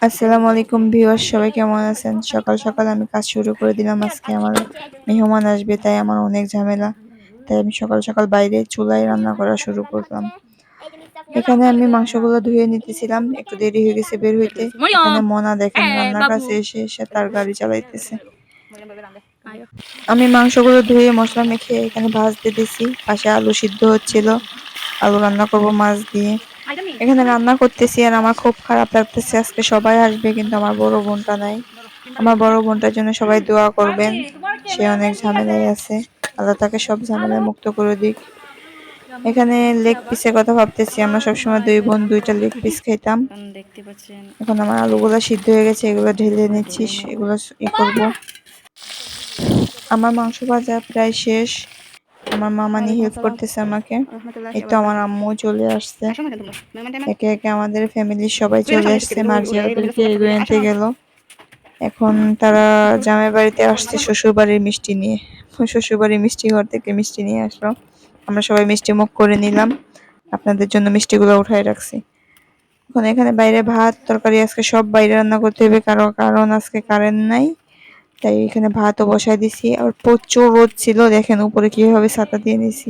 আসসালামু আলাইকুম ভিউয়ার্স, সবাই কেমন আছেন? সকাল সকাল আমি কাজ শুরু করে দিলাম। আজকে আমার মেহমান আসবে, তাই আমার অনেক ঝামেলা। তাই আমি সকাল সকাল বাইরে চুলায় রান্না করা শুরু করলাম। এখানে আমি মাংসগুলো ধুয়ে নিতেছিলাম, একটু দেরি হয়ে গেছে বের হইতে। এখানে মনা দেখেন রান্নার কাছে এসে তার গাড়ি চালাইতেছে। আমি মাংসগুলো ধুয়ে মশলা মেখে এখানে ভাজতে দিছি। পাশে আলু সিদ্ধ হচ্ছিল, আলু রান্না করব মাছ দিয়ে। এখানে রান্না করতেছি আর আমার খুব খারাপ লাগতেছে। আজকে সবাই আসবে কিন্তু আমার বড় বোনটা নাই। আমার বড় বোনটার জন্য সবাই দোয়া করবেন। সে অনেক ঝামেলায় আছে, আল্লাহ তাকে সব ঝামেলা মুক্ত করে দিক। এখানে লেগ পিসের কথা ভাবতেছি। আমরা সবসময় দুই বোন দুইটা লেগ পিস খাইতাম। দেখতে পাচ্ছেন এখন আমার আলুগুলো সিদ্ধ হয়ে গেছে, এগুলো ঢেলে নিচ্ছি, এগুলো করব। আমার মাংস ভাজা প্রায় শেষ। আমার মামানি হেল্প করতেছে আমাকে। এই তো আমার আম্মু চলে আসছে। একে একে আমাদের ফ্যামিলির সবাই চলে আসছে। মার্জিয়া ওদেরকে এগিয়ে আনতে গেল। এখন তারা জামাই বাড়িতে আসছে শ্বশুর বাড়ির মিষ্টি নিয়ে। শ্বশুর বাড়ির মিষ্টি ঘর থেকে মিষ্টি নিয়ে আসলো। আমরা সবাই মিষ্টি মুখ করে নিলাম। আপনাদের জন্য মিষ্টিগুলো উঠায় রাখছি। এখন এখানে বাইরে ভাত তরকারি আজকে সব বাইরে রান্না করতে হবে, কারণ আজকে কারেন্ট নাই। তাই এখানে ভাতও বসায় দিছি। আর প্রচুর রোদ ছিল, দেখেন উপরে কিভাবে ছাতা দিয়ে নিছি।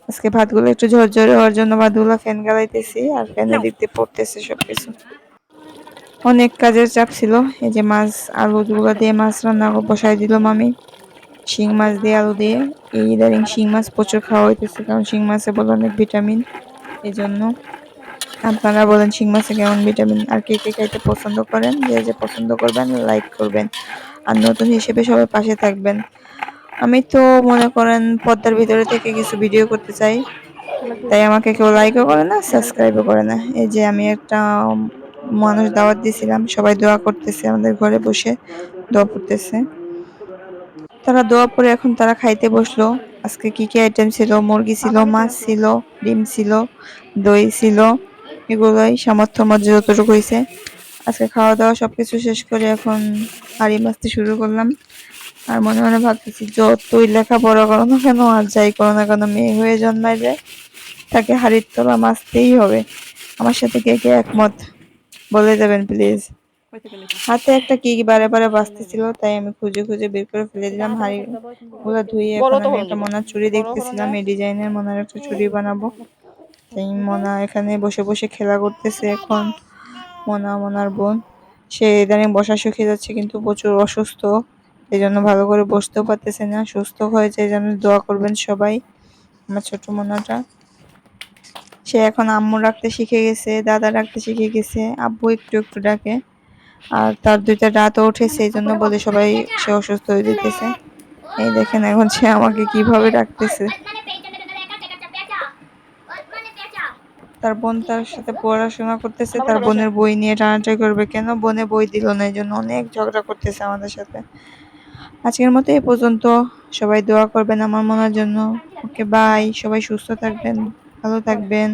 আজকে ভাতগুলো একটু ঝরঝরে হওয়ার জন্য ভাতগুলো ফ্যান গালাইতেছি, আর ফ্যানের দিক দিয়ে পড়তেছে সবকিছু। অনেক কাজের চাপ ছিল। এই যে মাছ আলুগুলো দিয়ে মাছ রান্না বসাই দিল মামি, শিং মাছ দিয়ে আলু দিয়ে। এই ইদারিং শিং মাছ প্রচুর খাওয়া হইতেছে, কারণ শিং মাছে বলে অনেক ভিটামিন। এই জন্য আপনারা বলেন শিং মাছে কেমন ভিটামিন, আর কে কে খাইতে পছন্দ করেন? যে যে পছন্দ করবেন লাইক করবেন, আর নতুন হিসেবে সবাই পাশে থাকবেন। আমি তো মনে করেন পর্দার ভিতরে থেকে কিছু ভিডিও করতে চাই, তাই আমাকে কেউ লাইকও করে না, সাবস্ক্রাইবও করে না। এই যে আমি একটা মানুষ দাওয়াত দিয়েছিলাম, সবাই দোয়া করতেছে, আমাদের ঘরে বসে দোয়া করতেছে। তারা দোয়া পরে এখন তারা খাইতে বসলো। আজকে কি কি আইটেম ছিল? মুরগি ছিল, মাছ ছিল, ডিম ছিল, দই ছিল। এগুলোই সামর্থ্য মধ্যে যতটুকু হয়েছে। আজকে খাওয়া দাওয়া সবকিছু শেষ করে এখন হাঁড়ি মাজতে শুরু করলাম। আর মনে মনে ভাবতেছি, যতই লেখাপড়া করো না কেন আর যাই করো না কেন, মেয়ে হয়ে জন্মায় যায়, তাকে হাড়ির তলা মাজতেই হবে। আমার সাথে কে কে একমত বলে দেবেন প্লিজ। হাতে একটা কি বারে বারে বাজতেছিল, তাই আমি খুঁজে খুঁজে বের করে ফেলে দিলাম। হাড়ি গুলো ধুয়ে এখন আমি একটা মনার চুড়ি দেখতেছিলাম, এই ডিজাইনের মনার একটা চুড়ি বানাবো। তাই মনা এখানে বসে বসে খেলা করতেছে। এখন মনার বোন, সে ইদানিং বসা শিখে যাচ্ছে, কিন্তু প্রচুর অসুস্থ, এই জন্য ভালো করে বসতেও পারতেছে না। সুস্থ হয়ে যায় যেন দোয়া করবেন সবাই। আমার ছোট মনাটা, সে এখন আম্মু রাখতে শিখে গেছে, দাদা রাখতে শিখে গেছে, আব্বু একটু একটু ডাকে। আর তার দুইটা দাঁতও উঠেছে, এই জন্য বলে সবাই সে অসুস্থ হয়ে যেতেছে। এই দেখেন এখন সে আমাকে কিভাবে ডাকতেছে। তার বোন তার সাথে পড়াশোনা করতেছে, তার বোনের বই নিয়ে টানাটানি করবে, কেন বোনে বই দিল না, এই জন্য অনেক ঝগড়া করতেছে আমাদের সাথে। আজকের মতো এই পর্যন্ত। সবাই দোয়া করবেন আমার মনের জন্য। ওকে বাই, সবাই সুস্থ থাকবেন, ভালো থাকবেন।